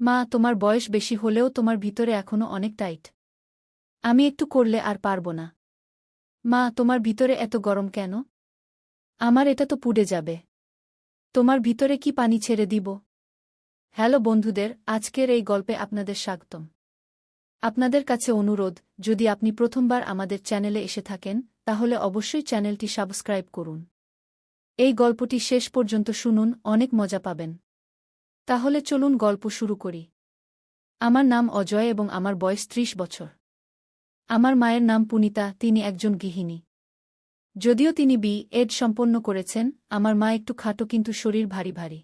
মা, তোমার বয়স বেশি হলেও তোমার ভিতরে এখনো অনেক টাইট। আমি একটু করলে আর পারব না। মা, তোমার ভিতরে এত গরম কেন? আমার এটা তো পুড়ে যাবে। তোমার ভিতরে কি পানি ছেড়ে দিব? হ্যালো বন্ধুদের, আজকের এই গল্পে আপনাদের স্বাগতম। আপনাদের কাছে অনুরোধ, যদি আপনি প্রথমবার আমাদের চ্যানেলে এসে থাকেন, তাহলে অবশ্যই চ্যানেলটি সাবস্ক্রাইব করুন। এই গল্পটি শেষ পর্যন্ত শুনুন, অনেক মজা পাবেন। তাহলে চলুন গল্প শুরু করি। আমার নাম অজয় এবং আমার বয়স ৩০ বছর। আমার মায়ের নাম পুনিতা, তিনি একজন গৃহিণী। যদিও তিনি বি.এড সম্পন্ন করেছেন, আমার মা একটু খাটো কিন্তু শরীর ভারী ভারী।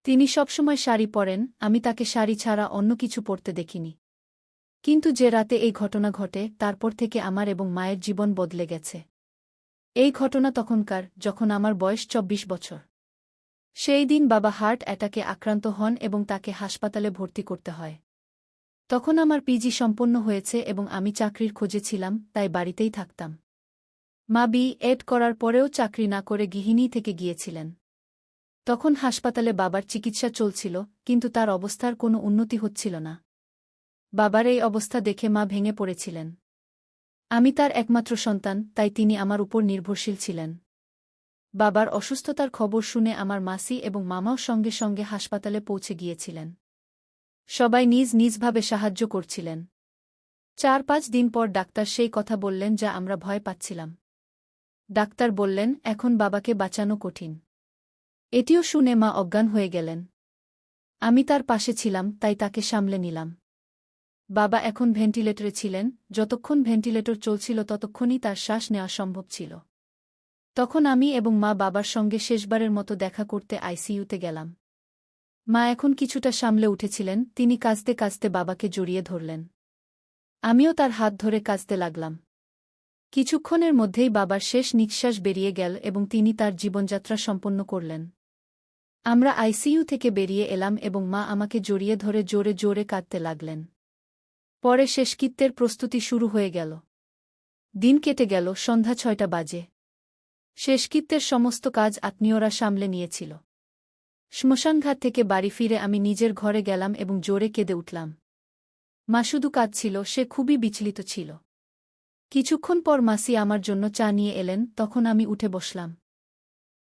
তিনি সবসময় শাড়ি পরেন, আমি তাকে শাড়ি ছাড়া অন্য কিছু পরতে দেখিনি। কিন্তু যে রাতে এই ঘটনা ঘটে, তারপর থেকে আমার এবং মায়ের জীবন বদলে গেছে। এই ঘটনা তখনকার, যখন আমার বয়স ২৪ বছর। সেই দিন বাবা হার্ট অ্যাটাকে আক্রান্ত হন এবং তাকে হাসপাতালে ভর্তি করতে হয়। তখন আমার পিজি সম্পন্ন হয়েছে এবং আমি চাকরির খোঁজে ছিলাম, তাই বাড়িতেই থাকতাম। মা বি.এড করার পরেও চাকরি না করে গৃহিণী থেকে গিয়েছিলেন। তখন হাসপাতালে বাবার চিকিৎসা চলছিল, কিন্তু তার অবস্থার কোনো উন্নতি হচ্ছিল না। বাবার এই অবস্থা দেখে মা ভেঙে পড়েছিলেন। আমি তার একমাত্র সন্তান, তাই তিনি আমার উপর নির্ভরশীল ছিলেন। বাবার অসুস্থতার খবর শুনে আমার মাসি এবং মামাও সঙ্গে সঙ্গে হাসপাতালে পৌঁছে গিয়েছিলেন। সবাই নিজ নিজভাবে সাহায্য করছিলেন। ৪-৫ দিন পর ডাক্তার সেই কথা বললেন যা আমরা ভয় পাচ্ছিলাম। ডাক্তার বললেন, এখন বাবাকে বাঁচানো কঠিন। এটিও শুনে মা অজ্ঞান হয়ে গেলেন। আমি তার পাশে ছিলাম, তাই তাকে সামলে নিলাম। বাবা এখন ভেন্টিলেটরে ছিলেন, যতক্ষণ ভেন্টিলেটর চলছিল ততক্ষণই তার শ্বাস নেওয়া সম্ভব ছিল। তখন আমি এবং মা বাবার সঙ্গে শেষবারের মতো দেখা করতে আইসিইউতে গেলাম। মা এখন কিছুটা সামলে উঠেছিলেন, তিনি কাঁদতে কাঁদতে বাবাকে জড়িয়ে ধরলেন। আমিও তার হাত ধরে কাঁদতে লাগলাম। কিছুক্ষণের মধ্যেই বাবার শেষ নিঃশ্বাস বেরিয়ে গেল এবং তিনি তার জীবনযাত্রা সম্পন্ন করলেন। আমরা আইসিইউ থেকে বেরিয়ে এলাম এবং মা আমাকে জড়িয়ে ধরে জোরে জোরে কাঁদতে লাগলেন। পরে শেষকৃত্যের প্রস্তুতি শুরু হয়ে গেল। দিন কেটে গেল, সন্ধ্যা ৬টা বাজে। শেষকৃত্যের সমস্ত কাজ আত্মীয়রা সামলে নিয়েছিল। শ্মশানঘাট থেকে বাড়ি ফিরে আমি নিজের ঘরে গেলাম এবং জোরে কেঁদে উঠলাম। মা শুধু কাঁদছিল, সে খুবই বিচলিত ছিল। কিছুক্ষণ পর মাসি আমার জন্য চা নিয়ে এলেন, তখন আমি উঠে বসলাম।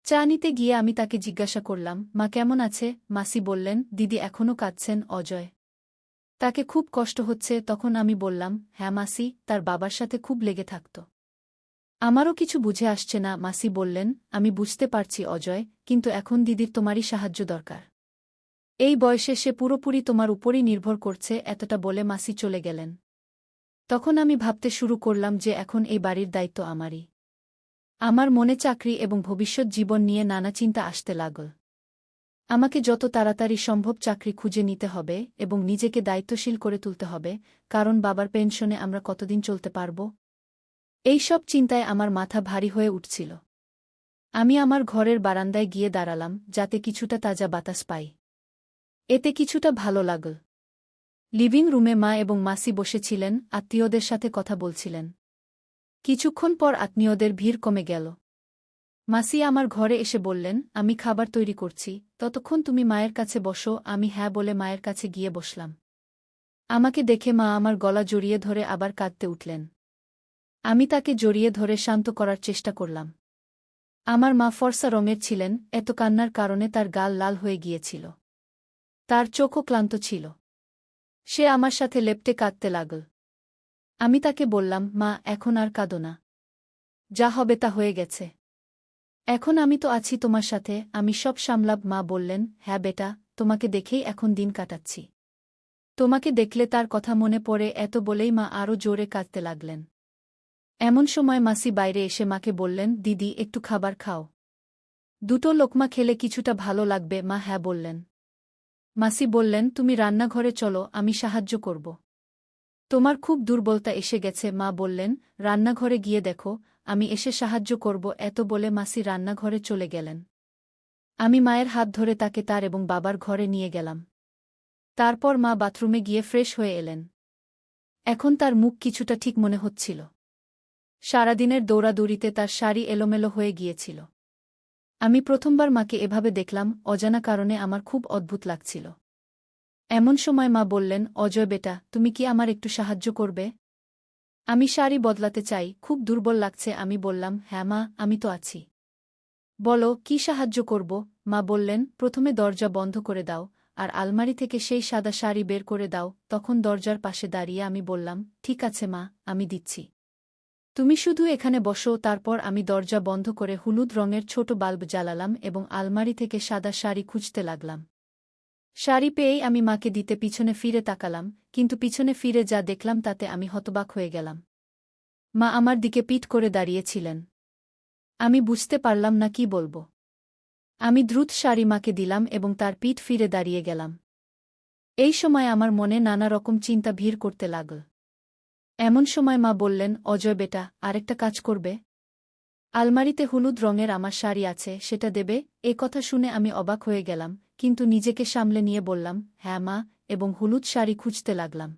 চা নিতে গিয়ে আমি তাকে জিজ্ঞাসা করলাম, মা কেমন আছে? মাসি বললেন, দিদি এখনও কাঁদছেন অজয়। তাকে খুব কষ্ট হচ্ছে। তখন আমি বললাম, হ্যাঁ মাসি, তার বাবার সাথে খুব লেগে থাকত। আমারও কিছু বুঝে আসছে না। মাসি বললেন, আমি বুঝতে পারছি অজয়, কিন্তু এখন দিদির তোমারই সাহায্য দরকার। এই বয়সে সে পুরোপুরি তোমার উপরই নির্ভর করছে। এতটা বলে মাসি চলে গেলেন। তখন আমি ভাবতে শুরু করলাম যে এখন এই বাড়ির দায়িত্ব আমারই। আমার মনে চাকরি এবং ভবিষ্যৎ জীবন নিয়ে নানা চিন্তা আসতে লাগল। আমাকে যত তাড়াতাড়ি সম্ভব চাকরি খুঁজে নিতে হবে এবং নিজেকে দায়িত্বশীল করে তুলতে হবে, কারণ বাবার পেনশনে আমরা কতদিন চলতে পারব? এই সব চিন্তায় আমার মাথা ভারী হয়ে উঠছিল। আমি আমার ঘরের বারান্দায় গিয়ে দাঁড়ালাম, যাতে কিছুটা তাজা বাতাস পাই। এতে কিছুটা ভালো লাগল। লিভিং রুমে মা এবং মাসি বসেছিলেন, আত্মীয়দের সাথে কথা বলছিলেন। কিছুক্ষণ পর আত্মীয়দের ভিড় কমে গেল। মাসি আমার ঘরে এসে বললেন, আমি খাবার তৈরি করছি, ততক্ষণ তুমি মায়ের কাছে বসো। আমি হ্যাঁ বলে মায়ের কাছে গিয়ে বসলাম। আমাকে দেখে মা আমার গলা জড়িয়ে ধরে আবার কাঁদতে উঠলেন। আমি তাকে জড়িয়ে ধরে শান্ত করার চেষ্টা করলাম। আমার মা ফর্সা রঙের ছিলেন, এত কান্নার কারণে তার গাল লাল হয়ে গিয়েছিল। তার চোখও ক্লান্ত ছিল। সে আমার সাথে লেপ্টে কাঁদতে লাগল। আমি তাকে বললাম, মা এখন আর কাঁদো না। যা হবে তা হয়ে গেছে। এখন আমি তো আছি তোমার সাথে, আমি সব সামলাব। মা বললেন, হ্যাঁ বেটা, তোমাকে দেখেই এখন দিন কাটাচ্ছি। তোমাকে দেখলে তার কথা মনে পড়ে। এত বলেই মা আরও জোরে কাঁদতে লাগলেন। এমন সময় মাসি বাইরে এসে মাকে বললেন, দিদি একটু খাবার খাও। দুটো লোকমা খেলে কিছুটা ভালো লাগবে। মা হ্যাঁ বললেন। মাসি বললেন, তুমি রান্নাঘরে চলো, আমি সাহায্য করব। তোমার খুব দুর্বলতা এসে গেছে। মা বললেন, রান্নাঘরে গিয়ে দেখো, আমি এসে সাহায্য করব। এত বলে মাসি রান্নাঘরে চলে গেলেন। আমি মায়ের হাত ধরে তাকে তার এবং বাবার ঘরে নিয়ে গেলাম। তারপর মা বাথরুমে গিয়ে ফ্রেশ হয়ে এলেন। এখন তার মুখ কিছুটা ঠিক মনে হচ্ছিল। সারাদিনের দৌড়াদৌড়িতে তার শাড়ি এলোমেলো হয়ে গিয়েছিল। আমি প্রথমবার মাকে এভাবে দেখলাম, অজানা কারণে আমার খুব অদ্ভুত লাগছিল। এমন সময় মা বললেন, অজয় বেটা, তুমি কি আমার একটু সাহায্য করবে? আমি শাড়ি বদলাতে চাই, খুব দুর্বল লাগছে। আমি বললাম, হ্যাঁ মা, আমি তো আছি। বলো, কি সাহায্য করব? মা বললেন, প্রথমে দরজা বন্ধ করে দাও, আর আলমারি থেকে সেই সাদা শাড়ি বের করে দাও। তখন দরজার পাশে দাঁড়িয়ে আমি বললাম, ঠিক আছে মা, আমি দিচ্ছি। তুমি শুধু এখানে বসো। তারপর আমি দরজা বন্ধ করে হলুদ রঙের ছোট বাল্ব জ্বালালাম এবং আলমারি থেকে সাদা শাড়ি খুঁজতে লাগলাম। শাড়ি পেয়েই আমি মাকে দিতে পিছনে ফিরে তাকালাম, কিন্তু পিছনে ফিরে যা দেখলাম তাতে আমি হতবাক হয়ে গেলাম। মা আমার দিকে পিঠ করে দাঁড়িয়েছিলেন। আমি বুঝতে পারলাম না কি বলবো। আমি দ্রুত শাড়ি মাকে দিলাম এবং তার পিঠ ফিরে দাঁড়িয়ে গেলাম। এই সময় আমার মনে নানা রকম চিন্তা ভিড় করতে লাগল। এমন সময় মা বললেন, অজয় বেটা, আরেকটা কাজ করবে? আলমারিতে হলুদ রঙের আমার শাড়ি আছে, সেটা দেবে? এ কথা শুনে আমি অবাক হয়ে গেলাম, কিন্তু নিজেকে সামলে নিয়ে বললাম, হ্যাঁ মা, এবং হলুদ শাড়ি খুঁজতে লাগলাম।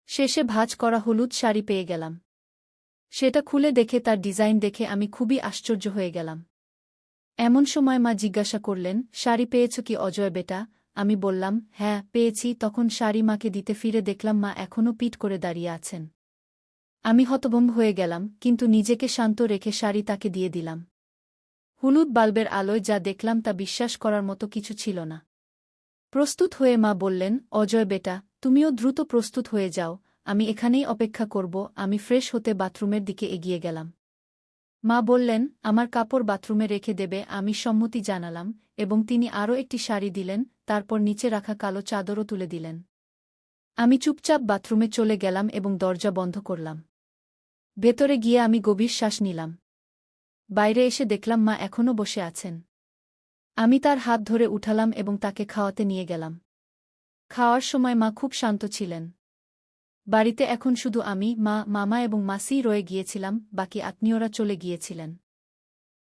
শেষে ভাঁজ করা হলুদ শাড়ি পেয়ে গেলাম। সেটা খুলে দেখে তার ডিজাইন দেখে আমি খুবই আশ্চর্য হয়ে গেলাম। এমন সময় মা জিজ্ঞাসা করলেন, শাড়ি পেয়েছ কি অজয় বেটা? আমি বললাম, হ্যাঁ, পেয়েছি। তখন শাড়ি মাকে দিতে ফিরে দেখলাম মা এখনও পিঠ করে দাঁড়িয়ে আছেন। আমি হতভম্ব হয়ে গেলাম, কিন্তু নিজেকে শান্ত রেখে শাড়ি তাকে দিয়ে দিলাম। হলুদ বাল্বের আলোয় যা দেখলাম তা বিশ্বাস করার মতো কিছু ছিল না। প্রস্তুত হয়ে মা বললেন, অজয় বেটা, তুমিও দ্রুত প্রস্তুত হয়ে যাও, আমি এখানেই অপেক্ষা করব। আমি ফ্রেশ হতে বাথরুমের দিকে এগিয়ে গেলাম। মা বললেন, আমার কাপড় বাথরুমে রেখে দেবে। আমি সম্মতি জানালাম, এবং তিনি আরও একটি শাড়ি দিলেন, তারপর নিচে রাখা কালো চাদরও তুলে দিলেন। আমি চুপচাপ বাথরুমে চলে গেলাম এবং দরজা বন্ধ করলাম। ভেতরে গিয়ে আমি গভীর শ্বাস নিলাম। বাইরে এসে দেখলাম মা এখনও বসে আছেন। আমি তার হাত ধরে উঠালাম এবং তাকে খাওয়াতে নিয়ে গেলাম। খাওয়ার সময় মা খুব শান্ত ছিলেন। বাড়িতে এখন শুধু আমি, মা, মামা এবং মাসি রয়ে গিয়েছিলাম, বাকি আত্মীয়রা চলে গিয়েছিলেন।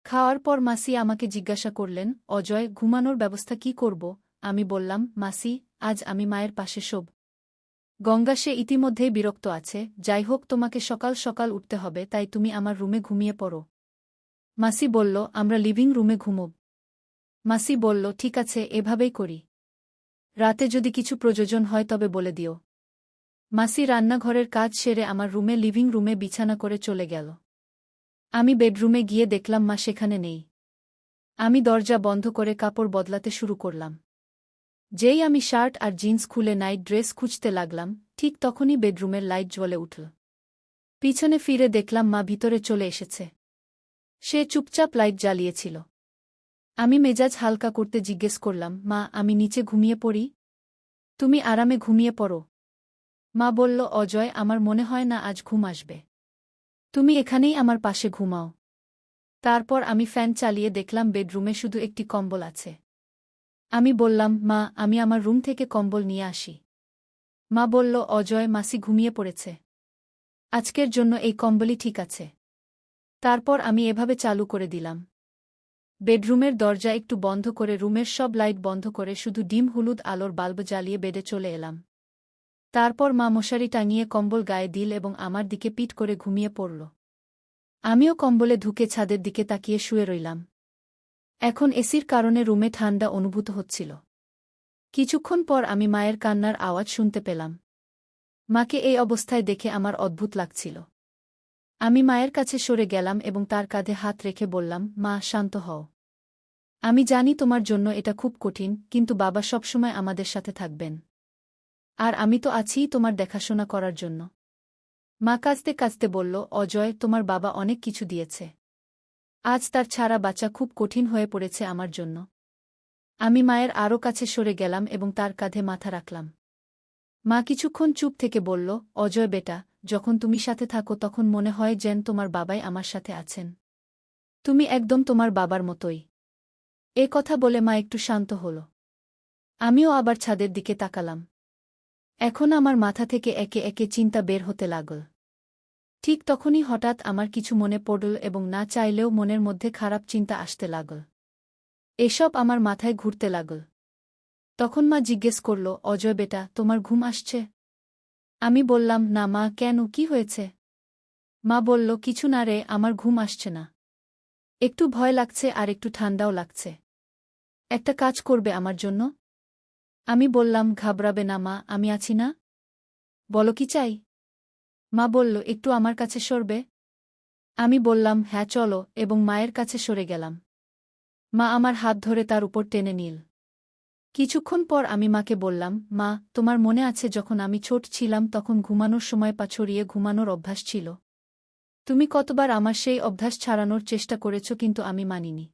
খাওয়ার পর মাসি আমাকে জিজ্ঞাসা করলেন, অজয়, ঘুমানোর ব্যবস্থা কি করব? আমি বললাম, মাসি, আজ আমি মায়ের পাশে শোব। গঙ্গা সে ইতিমধ্যেই বিরক্ত আছে। যাই হোক, তোমাকে সকাল সকাল উঠতে হবে, তাই তুমি আমার রুমে ঘুমিয়ে পড়ো। মাসি বলল, আমরা লিভিং রুমে ঘুমোব। মাসি বলল, ঠিক আছে, এভাবেই করি। রাতে যদি কিছু প্রয়োজন হয় তবে বলে দিও। মাসি রান্নাঘরের কাজ সেরে আমার রুমে লিভিং রুমে বিছানা করে চলে গেল। আমি বেডরুমে গিয়ে দেখলাম মা সেখানে নেই। আমি দরজা বন্ধ করে কাপড় বদলাতে শুরু করলাম। যেই আমি শার্ট আর জিন্স খুলে নাইট ড্রেস খুঁজতে লাগলাম, ঠিক তখনই বেডরুমের লাইট জ্বলে উঠল। পিছনে ফিরে দেখলাম মা ভিতরে চলে এসেছে। সে চুপচাপ লাইট জ্বালিয়েছিল। আমি মেজাজ হালকা করতে জিজ্ঞেস করলাম, মা, আমি নিচে ঘুমিয়ে পড়ি? তুমি আরামে ঘুমিয়ে পড়ো। মা বলল, অজয়, আমার মনে হয় না আজ ঘুম আসবে। তুমি এখানেই আমার পাশে ঘুমাও। তারপর আমি ফ্যান চালিয়ে দেখলাম বেডরুমে শুধু একটি কম্বল আছে। আমি বললাম, মা, আমি আমার রুম থেকে কম্বল নিয়ে আসি। মা বলল, অজয়, মাসি ঘুমিয়ে পড়েছে। আজকের জন্য এই কম্বলই ঠিক আছে। তারপর আমি এভাবে চালু করে দিলাম। বেডরুমের দরজা একটু বন্ধ করে রুমের সব লাইট বন্ধ করে শুধু ডিম হলুদ আলোর বাল্ব জ্বালিয়ে বেডে চলে এলাম। তারপর মা মশারি টাঙিয়ে কম্বল গায়ে দিল এবং আমার দিকে পিঠ করে ঘুমিয়ে পড়ল। আমিও কম্বলে ঢুকে ছাদের দিকে তাকিয়ে শুয়ে রইলাম। এখন এসির কারণে রুমে ঠান্ডা অনুভূত হচ্ছিল। কিছুক্ষণ পর আমি মায়ের কান্নার আওয়াজ শুনতে পেলাম। মাকে এই অবস্থায় দেখে আমার অদ্ভুত লাগছিল। আমি মায়ের কাছে সরে গেলাম এবং তার কাঁধে হাত রেখে বললাম, মা, শান্ত হও। আমি জানি তোমার জন্য এটা খুব কঠিন, কিন্তু বাবা সবসময় আমাদের সাথে থাকবেন। আর আমি তো আছিই তোমার দেখাশোনা করার জন্য। মা কাঁদতে কাঁদতে বলল, অজয়, তোমার বাবা অনেক কিছু দিয়েছে। আজ তার ছাড়া বাঁচা খুব কঠিন হয়ে পড়েছে আমার জন্য। আমি মায়ের আরও কাছে সরে গেলাম এবং তার কাঁধে মাথা রাখলাম। মা কিছুক্ষণ চুপ থেকে বলল, অজয় বেটা, যখন তুমি সাথে থাকো তখন মনে হয় যেন তোমার বাবাই আমার সাথে আছেন। তুমি একদম তোমার বাবার মতোই। এ কথা বলে মা একটু শান্ত হল। আমিও আবার ছাদের দিকে তাকালাম। এখন আমার মাথা থেকে একে একে চিন্তা বের হতে লাগল। ঠিক তখনই হঠাৎ আমার কিছু মনে পড়ল এবং না চাইলেও মনের মধ্যে খারাপ চিন্তা আসতে লাগল। এসব আমার মাথায় ঘুরতে লাগল। তখন মা জিজ্ঞেস করল, অজয় বেটা, তোমার ঘুম আসছে? আমি বললাম, না মা, কেন, কি হয়েছে? মা বলল, কিছু না রে, আমার ঘুম আসছে না। একটু ভয় লাগছে আর একটু ঠান্ডাও লাগছে। একটা কাজ করবে আমার জন্য? আমি বললাম, ঘাবড়াবে না মা, আমি আছি না। বলো কি চাই। মা বলল, একটু আমার কাছে সরবে। আমি বললাম, হ্যাঁ চলো, এবং মায়ের কাছে সরে গেলাম। মা আমার হাত ধরে তার উপর টেনে নিল। কিছুক্ষণ পর আমি মাকে বললাম, মা, তোমার মনে আছে যখন আমি ছোট ছিলাম তখন ঘুমানোর সময় পা ছড়িয়ে ঘুমানোর অভ্যাস ছিল? তুমি কতবার আমার সেই অভ্যাস ছাড়ানোর চেষ্টা করেছ, কিন্তু আমি মানিনি।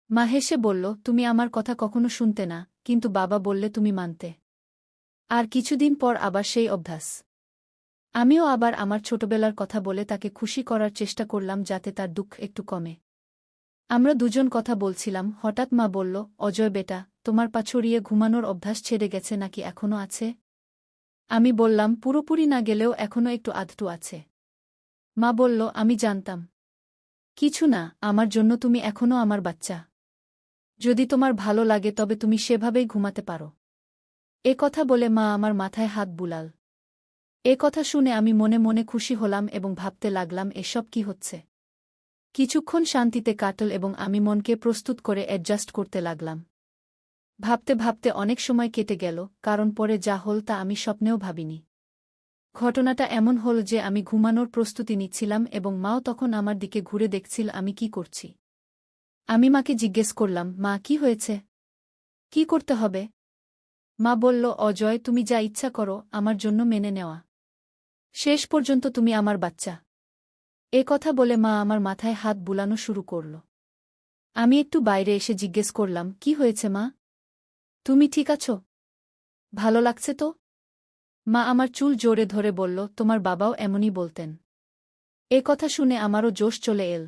মা হেসে বলল, তুমি আমার কথা কখনো শুনতে না, কিন্তু বাবা বললে তুমি মানতে। আর কিছুদিন পর আবার সেই অভ্যাস। আমিও আবার আমার ছোটবেলার কথা বলে তাকে খুশি করার চেষ্টা করলাম যাতে তার দুঃখ একটু কমে। আমরা দুজন কথা বলছিলাম, হঠাৎ মা বলল, অজয় বেটা, তোমার পা ছড়িয়ে ঘুমানোর অভ্যাস ছেড়ে গেছে নাকি এখনো আছে? আমি বললাম, পুরোপুরি না গেলেও এখনো একটু আধটু আছে। মা বলল, আমি জানতাম। কিছু না, আমার জন্য তুমি এখনো আমার বাচ্চা। যদি তোমার ভালো লাগে তবে তুমি সেভাবেই ঘুমাতে পারো। এ কথা বলে মা আমার মাথায় হাত বুলাল। এ কথা শুনে আমি মনে মনে খুশি হলাম এবং ভাবতে লাগলাম, এসব কি হচ্ছে। কিছুক্ষণ শান্তিতে কাটল এবং আমি মনকে প্রস্তুত করে অ্যাডজাস্ট করতে লাগলাম। ভাবতে ভাবতে অনেক সময় কেটে গেল, কারণ পরে যা হল তা আমি স্বপ্নেও ভাবিনি। ঘটনাটা এমন হল যে আমি ঘুমানোর প্রস্তুতি নিচ্ছিলাম এবং মাও তখন আমার দিকে ঘুরে দেখছিল আমি কি করছি। আমি মাকে জিজ্ঞেস করলাম, মা, কি হয়েছে? কি করতে হবে? মা বলল, অজয়, তুমি যা ইচ্ছা করো, আমার জন্য মেনে নেওয়া। শেষ পর্যন্ত তুমি আমার বাচ্চা। এ কথা বলে মা আমার মাথায় হাত বুলানো শুরু করল। আমি একটু বাইরে এসে জিজ্ঞেস করলাম, কি হয়েছে মা? তুমি ঠিক আছো? ভালো লাগছে তো? মা আমার চুল জোরে ধরে বলল, তোমার বাবাও এমনই বলতেন। এ কথা শুনে আমারও জোশ চলে এল।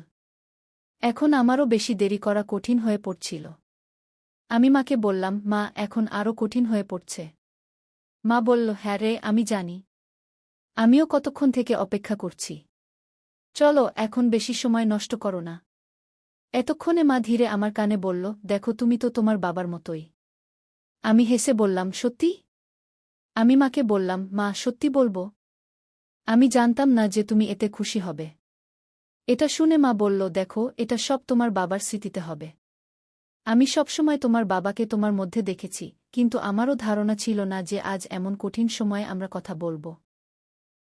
এখন আমারও বেশি দেরি করা কঠিন হয়ে পড়ছিল। আমি মাকে বললাম, মা, এখন আরও কঠিন হয়ে পড়ছে। মা বলল, হ্যাঁ রে, আমি জানি। আমিও কতক্ষণ থেকে অপেক্ষা করছি। চলো, এখন বেশি সময় নষ্ট করো না। এতক্ষণে মা ধীরে আমার কানে বলল, দেখো, তুমি তো তোমার বাবার মতোই। আমি হেসে বললাম, সত্যি? আমি মাকে বললাম, মা, সত্যি বলবো? আমি জানতাম না যে তুমি এতে খুশি হবে। এটা শুনে মা বলল, দেখো, এটা সব তোমার বাবার স্মৃতিতে হবে। আমি সবসময় তোমার বাবাকে তোমার মধ্যে দেখেছি, কিন্তু আমারও ধারণা ছিল না যে আজ এমন কঠিন সময়ে আমরা কথা বলব।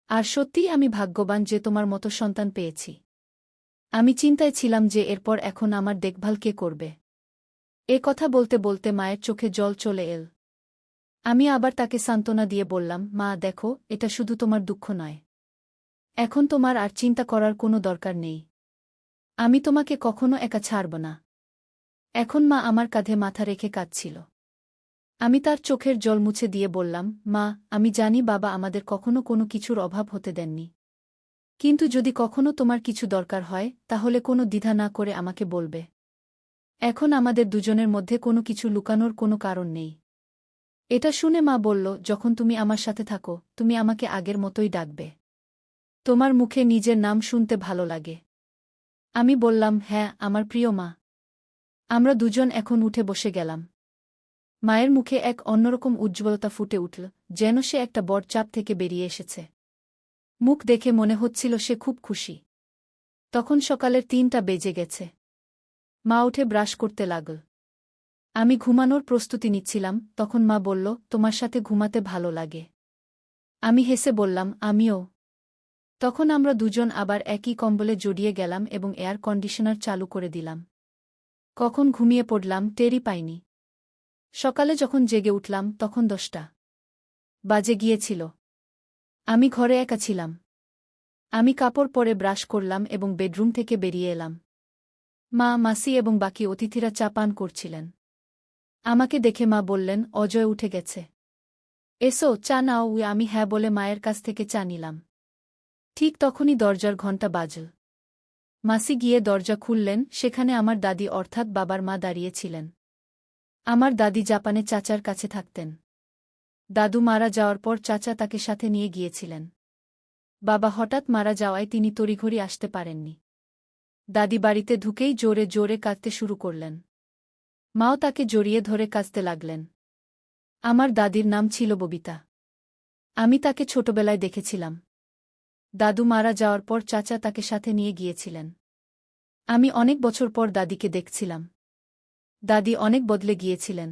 আর সত্যিই আমি ভাগ্যবান যে তোমার মতো সন্তান পেয়েছি। আমি চিন্তায় ছিলাম যে এরপর এখন আমার দেখভাল কে করবে। এ কথা বলতে বলতে মায়ের চোখে জল চলে এল। আমি আবার তাকে সান্ত্বনা দিয়ে বললাম, মা, দেখো, এটা শুধু তোমার দুঃখ নয়। এখন তোমার আর চিন্তা করার কোনো দরকার নেই। আমি তোমাকে কখনো একা ছাড়ব না। এখন মা আমার কাঁধে মাথা রেখে কাঁদছিল। আমি তার চোখের জল মুছে দিয়ে বললাম, মা, আমি জানি বাবা আমাদের কখনো কোনো কিছুর অভাব হতে দেননি। কিন্তু যদি কখনো তোমার কিছু দরকার হয় তাহলে কোনো দ্বিধা না করে আমাকে বলবে। এখন আমাদের দুজনের মধ্যে কোনো কিছু লুকানোর কোনো কারণ নেই। এটা শুনে মা বলল, যখন তুমি আমার সাথে থাকো তুমি আমাকে আগের মতোই ডাকবে। তোমার মুখে নিজের নাম শুনতে ভালো লাগে। আমি বললাম, হ্যাঁ, আমার প্রিয় মা। আমরা দুজন এখন উঠে বসে গেলাম। মায়ের মুখে এক অন্যরকম উজ্জ্বলতা ফুটে উঠল, যেন সে একটা বড় চাপ থেকে বেরিয়ে এসেছে। মুখ দেখে মনে হচ্ছিল সে খুব খুশি। তখন সকালের ৩টা বেজে গেছে। মা উঠে ব্রাশ করতে লাগল। আমি ঘুমানোর প্রস্তুতি নিচ্ছিলাম, তখন মা বলল, তোমার সাথে ঘুমাতে ভালো লাগে। আমি হেসে বললাম, আমিও। তখন আমরা দুজন আবার একই কম্বলে জড়িয়ে গেলাম এবং এয়ার কন্ডিশনার চালু করে দিলাম। কখন ঘুমিয়ে পড়লাম টেরই পাইনি। সকালে যখন জেগে উঠলাম তখন 10টা বাজে গিয়েছিল। আমি ঘরে একা ছিলাম। আমি কাপড় পরে ব্রাশ করলাম এবং বেডরুম থেকে বেরিয়ে এলাম। মা, মাসি এবং বাকি অতিথিরা চা পান করছিলেন। আমাকে দেখে মা বললেন, অজয় উঠে গেছে। এসো, চা নাও। আমি হ্যাঁ বলে মায়ের কাছ থেকে চা নিলাম। ঠিক তখনই দরজার ঘণ্টা বাজল। মাসি গিয়ে দরজা খুললেন, সেখানে আমার দাদি অর্থাৎ বাবার মা দাঁড়িয়েছিলেন। আমার দাদি জাপানে চাচার কাছে থাকতেন। দাদু মারা যাওয়ার পর চাচা তাকে সাথে নিয়ে গিয়েছিলেন। বাবা হঠাৎ মারা যাওয়ায় তিনি তড়িঘড়ি আসতে পারেননি। দাদি বাড়িতে ঢুকেই জোরে জোরে কাঁদতে শুরু করলেন। মাও তাকে জড়িয়ে ধরে কাঁদতে লাগলেন। আমার দাদির নাম ছিল ববিতা। আমি তাকে ছোটবেলায় দেখেছিলাম। দাদু মারা যাওয়ার পর চাচা তাকে সাথে নিয়ে গিয়েছিলেন। আমি অনেক বছর পর দাদিকে দেখছিলাম। দাদি অনেক বদলে গিয়েছিলেন।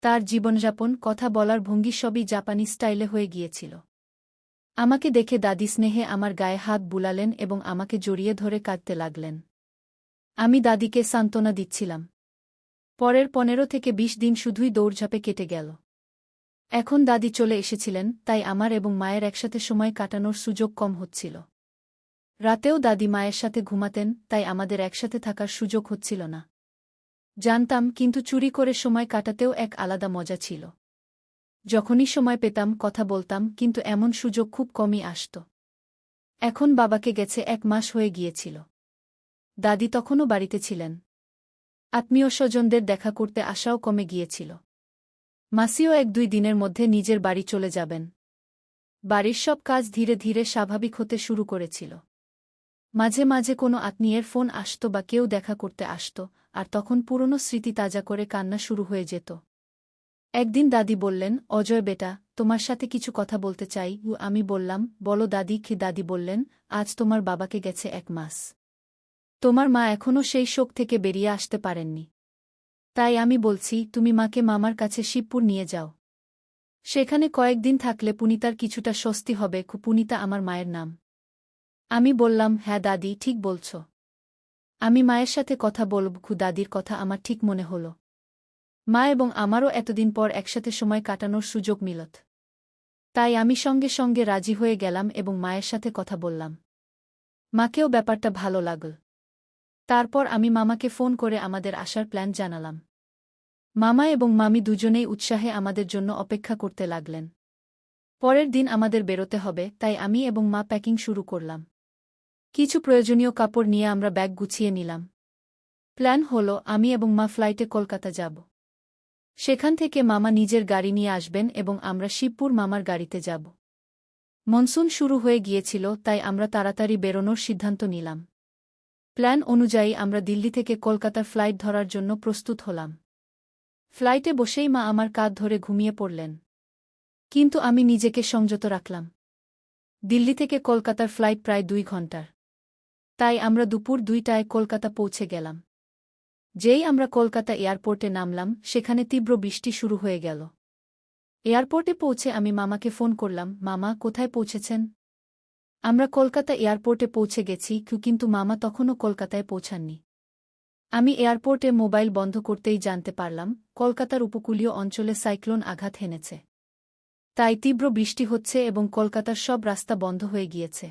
তার জীবনযাপন, কথা বলার ভঙ্গি সবই জাপানি স্টাইলে হয়ে গিয়েছিল। আমাকে দেখে দাদি স্নেহে আমার গায়ে হাত বুলালেন এবং আমাকে জড়িয়ে ধরে কাঁদতে লাগলেন। আমি দাদিকে সান্ত্বনা দিচ্ছিলাম। পরের 15 থেকে 20 দিন শুধুই দৌড়ঝাঁপে কেটে গেল। এখন দাদি চলে এসেছিলেন, তাই আমার এবং মায়ের একসাথে সময় কাটানোর সুযোগ কম হচ্ছিল। রাতেও দাদি মায়ের সাথে ঘুমাতেন, তাই আমাদের একসাথে থাকার সুযোগ হচ্ছিল না। জানতাম, কিন্তু চুরি করে সময় কাটাতেও এক আলাদা মজা ছিল। যখনই সময় পেতাম কথা বলতাম, কিন্তু এমন সুযোগ খুব কমই আসত। এখন বাবাকে গেছে 1 মাস হয়ে গিয়েছিল। দাদি তখনও বাড়িতে ছিলেন। আত্মীয় স্বজনদের দেখা করতে আসাও কমে গিয়েছিল। মাসিও 1-2 দিনের মধ্যে নিজের বাড়ি চলে যাবেন। বাড়ির সব কাজ ধীরে ধীরে স্বাভাবিক হতে শুরু করেছিল। মাঝে মাঝে কোনো আত্মীয়ের ফোন আসত বা কেউ দেখা করতে আসত, আর তখন পুরনো স্মৃতি তাজা করে কান্না শুরু হয়ে যেত। একদিন দাদি বললেন, অজয় বেটা, তোমার সাথে কিছু কথা বলতে চাই। আমি বললাম, বলো দাদি। কি দাদি বললেন, আজ তোমার বাবাকে গেছে 1 মাস। তোমার মা এখনও সেই শোক থেকে বেরিয়ে আসতে পারেননি। তাই আমি বলছি, তুমি মাকে মামার কাছে শিবপুর নিয়ে যাও। সেখানে কয়েকদিন থাকলে পুনিতার কিছুটা স্বস্তি হবে। পুনিতা আমার মায়ের নাম। আমি বললাম, হ্যাঁ দাদি, ঠিক বলছ। আমি মায়ের সাথে কথা বলব। দাদির কথা আমার ঠিক মনে হল। মা এবং আমারও এতদিন পর একসাথে সময় কাটানোর সুযোগ মিলত। তাই আমি সঙ্গে সঙ্গে রাজি হয়ে গেলাম এবং মায়ের সাথে কথা বললাম। মাকেও ব্যাপারটা ভালো লাগল। তারপর আমি মামাকে ফোন করে আমাদের আসার প্ল্যান জানালাম। মামা এবং মামি দুজনেই উৎসাহে আমাদের জন্য অপেক্ষা করতে লাগলেন। পরের দিন আমাদের বেরোতে হবে, তাই আমি এবং মা প্যাকিং শুরু করলাম। কিছু প্রয়োজনীয় কাপড় নিয়ে আমরা ব্যাগ গুছিয়ে নিলাম। প্ল্যান হল, আমি এবং মা ফ্লাইটে কলকাতা যাব। সেখান থেকে মামা নিজের গাড়ি নিয়ে আসবেন এবং আমরা শিবপুর মামার গাড়িতে যাব। মনসুন শুরু হয়ে গিয়েছিল, তাই আমরা তাড়াতাড়ি বেরোনোর সিদ্ধান্ত নিলাম। প্ল্যান অনুযায়ী আমরা দিল্লি থেকে কলকাতার ফ্লাইট ধরার জন্য প্রস্তুত হলাম। ফ্লাইটে বসেই মা আমার কাঁধ ধরে ঘুমিয়ে পড়লেন। কিন্তু আমি নিজেকে সংযত রাখলাম। দিল্লি থেকে কলকাতার ফ্লাইট প্রায় 2 ঘন্টার। তাই আমরা দুপুর 2টায় কলকাতা পৌঁছে গেলাম। যেই আমরা কলকাতা এয়ারপোর্টে নামলাম, সেখানে তীব্র বৃষ্টি শুরু হয়ে গেল। এয়ারপোর্টে পৌঁছে আমি মামাকে ফোন করলাম, মামা, কোথায় পৌঁছেছেন? আমরা কলকাতা এয়ারপোর্টে পৌঁছে গেছি। কিন্তু মামা তখনও কলকাতায় পৌঁছাননি। আমি এয়ারপোর্টে মোবাইল বন্ধ করতেই জানতে পারলাম, কলকাতার উপকূলীয় অঞ্চলে সাইক্লোন আঘাত হেনেছে। তাই তীব্র বৃষ্টি হচ্ছে এবং কলকাতার সব রাস্তা বন্ধ হয়ে গিয়েছে।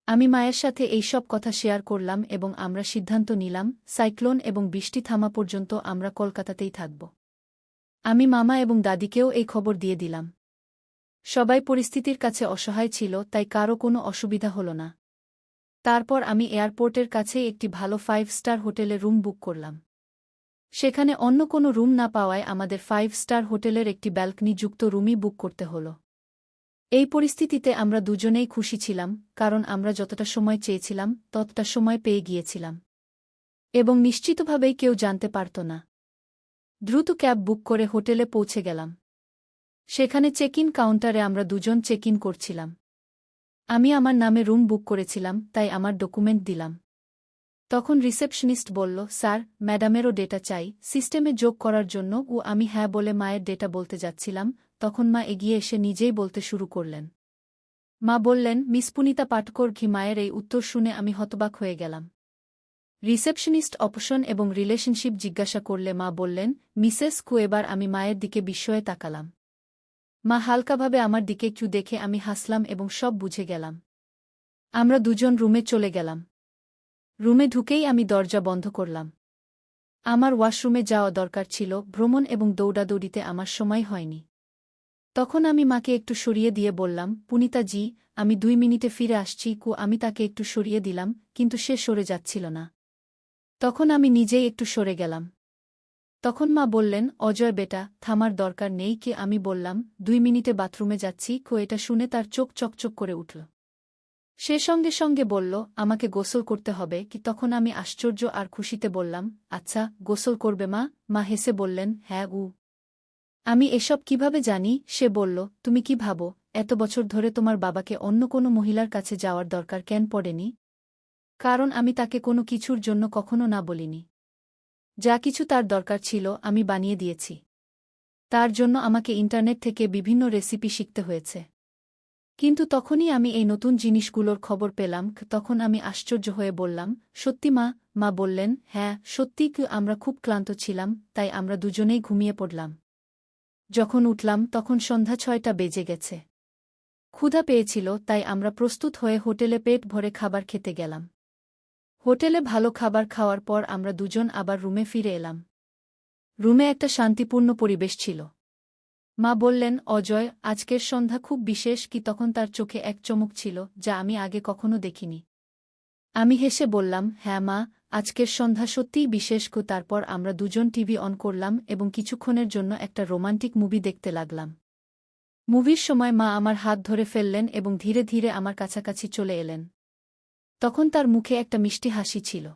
আমি মায়ের সাথে এই সব কথা শেয়ার করলাম এবং আমরা সিদ্ধান্ত নিলাম, সাইক্লোন এবং বৃষ্টি থামা পর্যন্ত আমরা কলকাতাতেই থাকব। আমি মামা এবং দাদিকেও এই খবর দিয়ে দিলাম। সবাই পরিস্থিতির কাছে অসহায় ছিল, তাই কারও কোনো অসুবিধা হল না। তারপর আমি এয়ারপোর্টের কাছেই একটি ভালো 5 স্টার হোটেলে রুম বুক করলাম। সেখানে অন্য কোনো রুম না পাওয়ায় আমাদের 5 স্টার হোটেলের একটি ব্যালকনিযুক্ত রুমই বুক করতে হল। এই পরিস্থিতিতে আমরা দুজনেই খুশি ছিলাম, কারণ আমরা যতটা সময় চেয়েছিলাম ততটা সময় পেয়ে গিয়েছিলাম। এবং নিশ্চিতভাবেই কেউ জানতে পারত না। দ্রুত ক্যাব বুক করে হোটেলে পৌঁছে গেলাম। সেখানে চেক ইন কাউন্টারে আমরা দুজন চেক ইন করছিলাম। আমি আমার নামে রুম বুক করেছিলাম, তাই আমার ডকুমেন্ট দিলাম। তখন রিসেপশনিস্ট বলল, স্যার, ম্যাডামেরও ডেটা চাই সিস্টেমে যোগ করার জন্য। আমি হ্যাঁ বলে মায়ের ডেটা বলতে যাচ্ছিলাম, তখন মা এগিয়ে এসে নিজেই বলতে শুরু করলেন। মা বললেন, মিস পুনিতা পাটকর। মায়ের এই উত্তর শুনে আমি হতবাক হয়ে গেলাম। রিসেপশনিস্ট অপশন এবং রিলেশনশিপ জিজ্ঞাসা করলে মা বললেন, মিসেস কু। এবার আমি মায়ের দিকে বিস্ময়ে তাকালাম। মা হালকাভাবে আমার দিকে একটু দেখে আমি হাসলাম এবং সব বুঝে গেলাম। আমরা দুজন রুমে চলে গেলাম। রুমে ঢুকেই আমি দরজা বন্ধ করলাম। আমার ওয়াশরুমে যাওয়া দরকার ছিল, ভ্রমণ এবং দৌড়াদৌড়িতে আমার সময় হয়নি। তখন আমি মাকে একটু সরিয়ে দিয়ে বললাম, পুনিতা জি, আমি 2 মিনিটে ফিরে আসছি। আমি তাকে একটু সরিয়ে দিলাম, কিন্তু সে সরে যাচ্ছিল না। তখন আমি নিজেই একটু সরে গেলাম। তখন মা বললেন, অজয় বেটা, থামার দরকার নেই। আমি বললাম, 2 মিনিটে বাথরুমে যাচ্ছি। এটা শুনে তার চোখ চকচক করে উঠল। সে সঙ্গে সঙ্গে বলল, আমাকে গোসল করতে হবে। তখন আমি আশ্চর্য আর খুশিতে বললাম, আচ্ছা, গোসল করবে মা? মা হেসে বললেন, হ্যাঁ। আমি এসব কিভাবে জানি? সে বলল, তুমি কি ভাবো, এত বছর ধরে তোমার বাবাকে অন্য কোনো মহিলার কাছে যাওয়ার দরকার কেন পড়েনি? কারণ আমি তাকে কোনো কিছুর জন্য কখনো না বলিনি। যা কিছু তার দরকার ছিল আমি বানিয়ে দিয়েছি। তার জন্য আমাকে ইন্টারনেট থেকে বিভিন্ন রেসিপি শিখতে হয়েছে। কিন্তু তখনই আমি এই নতুন জিনিসগুলোর খবর পেলাম, তখন আমি আশ্চর্য হয়ে বললাম, সত্যি মা? মা বললেন, হ্যাঁ সত্যি, আমরা খুব ক্লান্ত ছিলাম, তাই আমরা দুজনেই ঘুমিয়ে পড়লাম। যখন উঠলাম তখন সন্ধ্যা 6টা বেজে গেছে। ক্ষুধা পেয়েছিল, তাই আমরা প্রস্তুত হয়ে হোটেলে পেট ভরে খাবার খেতে গেলাম। হোটেলে ভালো খাবার খাওয়ার পর আমরা দুজন আবার রুমে ফিরে এলাম। রুমে একটা শান্তিপূর্ণ পরিবেশ ছিল। মা বললেন, অজয়, আজকের সন্ধ্যা খুব বিশেষ। কি তখন তার চোখে এক চমক ছিল যা আমি আগে কখনো দেখিনি। আমি হেসে বললাম, হ্যাঁ মা, আজকের সন্ধ্যা সত্যিই বিশেষ। তারপর আমরা দুজন টিভি অন করলাম এবং কিছুক্ষণের জন্য একটা রোমান্টিক মুভি দেখতে লাগলাম। মুভির সময় মা আমার হাত ধরে ফেললেন এবং ধীরে ধীরে আমার কাছাকাছি চলে এলেন। তখন তার মুখে একটা মিষ্টি হাসি ছিল।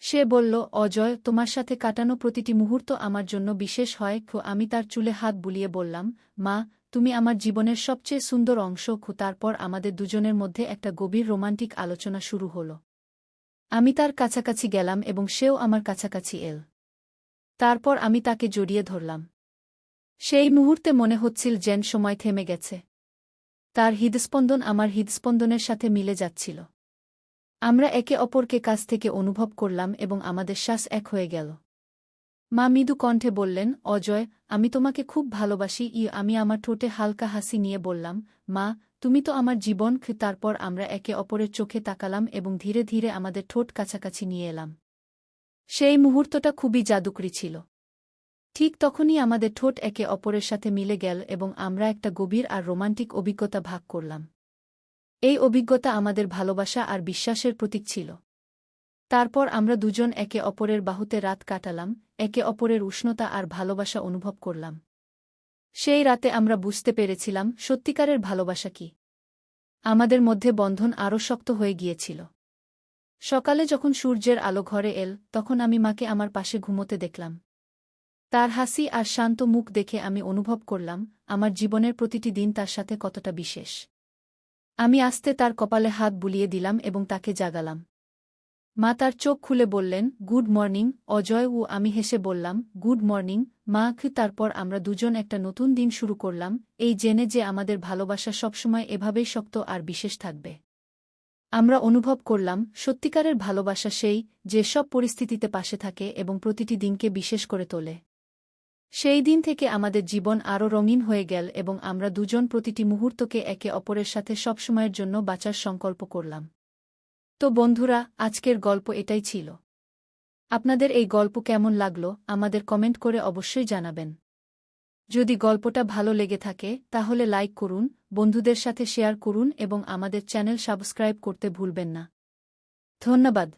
সে বলল, অজয়, তোমার সাথে কাটানো প্রতিটি মুহূর্ত আমার জন্য বিশেষ হয়। আমি তার চুলে হাত বুলিয়ে বললাম, মা, তুমি আমার জীবনের সবচেয়ে সুন্দর অংশ। তারপর আমাদের দুজনের মধ্যে একটা গভীর রোমান্টিক আলোচনা শুরু হল। আমি তার কাছাকাছি গেলাম এবং সেও আমার কাছাকাছি এল। তারপর আমি তাকে জড়িয়ে ধরলাম। সেই মুহূর্তে মনে হচ্ছিল যেন সময় থেমে গেছে। তার হৃদস্পন্দন আমার হৃদস্পন্দনের সাথে মিলে যাচ্ছিল। আমরা একে অপরকে কাছ থেকে অনুভব করলাম এবং আমাদের শ্বাস এক হয়ে গেল। মা মৃদু কণ্ঠে বললেন, অজয়, আমি তোমাকে খুব ভালোবাসি। আমি আমার ঠোঁটে হালকা হাসি নিয়ে বললাম, মা, তুমি তো আমার জীবন। তারপর আমরা একে অপরের চোখে তাকালাম এবং ধীরে ধীরে আমাদের ঠোঁট কাছাকাছি নিয়ে এলাম। সেই মুহূর্তটা খুবই জাদুকরী ছিল। ঠিক তখনই আমাদের ঠোঁট একে অপরের সাথে মিলে গেল এবং আমরা একটা গভীর আর রোমান্টিক অভিজ্ঞতা ভাগ করলাম। এই অভিজ্ঞতা আমাদের ভালোবাসা আর বিশ্বাসের প্রতীক ছিল। তারপর আমরা দুজন একে অপরের বাহুতে রাত কাটালাম, একে অপরের উষ্ণতা আর ভালোবাসা অনুভব করলাম। সেই রাতে আমরা বুঝতে পেরেছিলাম সত্যিকারের ভালোবাসা কি। আমাদের মধ্যে বন্ধন আরও শক্ত হয়ে গিয়েছিল। সকালে যখন সূর্যের আলো ঘরে এল, তখন আমি মাকে আমার পাশে ঘুমোতে দেখলাম। তার হাসি আর শান্ত মুখ দেখে আমি অনুভব করলাম আমার জীবনের প্রতিটি দিন তার সাথে কতটা বিশেষ। আমি আস্তে তার কপালে হাত বুলিয়ে দিলাম এবং তাকে জাগালাম। মা তার চোখ খুলে বললেন, গুড মর্নিং অজয়। আমি হেসে বললাম, গুড মর্নিং মা। তারপর আমরা দুজন একটা নতুন দিন শুরু করলাম, এই জেনে যে আমাদের ভালোবাসা সবসময় এভাবেই শক্ত আর বিশেষ থাকবে। আমরা অনুভব করলাম সত্যিকারের ভালোবাসা সেই, যে সব পরিস্থিতিতে পাশে থাকে এবং প্রতিটি দিনকে বিশেষ করে তোলে। সেই দিন থেকে আমাদের জীবন আরও রঙিন হয়ে গেল এবং আমরা দুজন প্রতিটি মুহূর্তকে একে অপরের সাথে সবসময়ের জন্য বাঁচার সংকল্প করলাম। তো বন্ধুরা, আজকের গল্প এটাই ছিল। আপনাদের এই গল্প কেমন লাগলো আমাদের কমেন্ট করে অবশ্যই জানাবেন। যদি গল্পটা ভালো লেগে থাকে তাহলে লাইক করুন, বন্ধুদের সাথে শেয়ার করুন এবং আমাদের চ্যানেল সাবস্ক্রাইব করতে ভুলবেন না। ধন্যবাদ।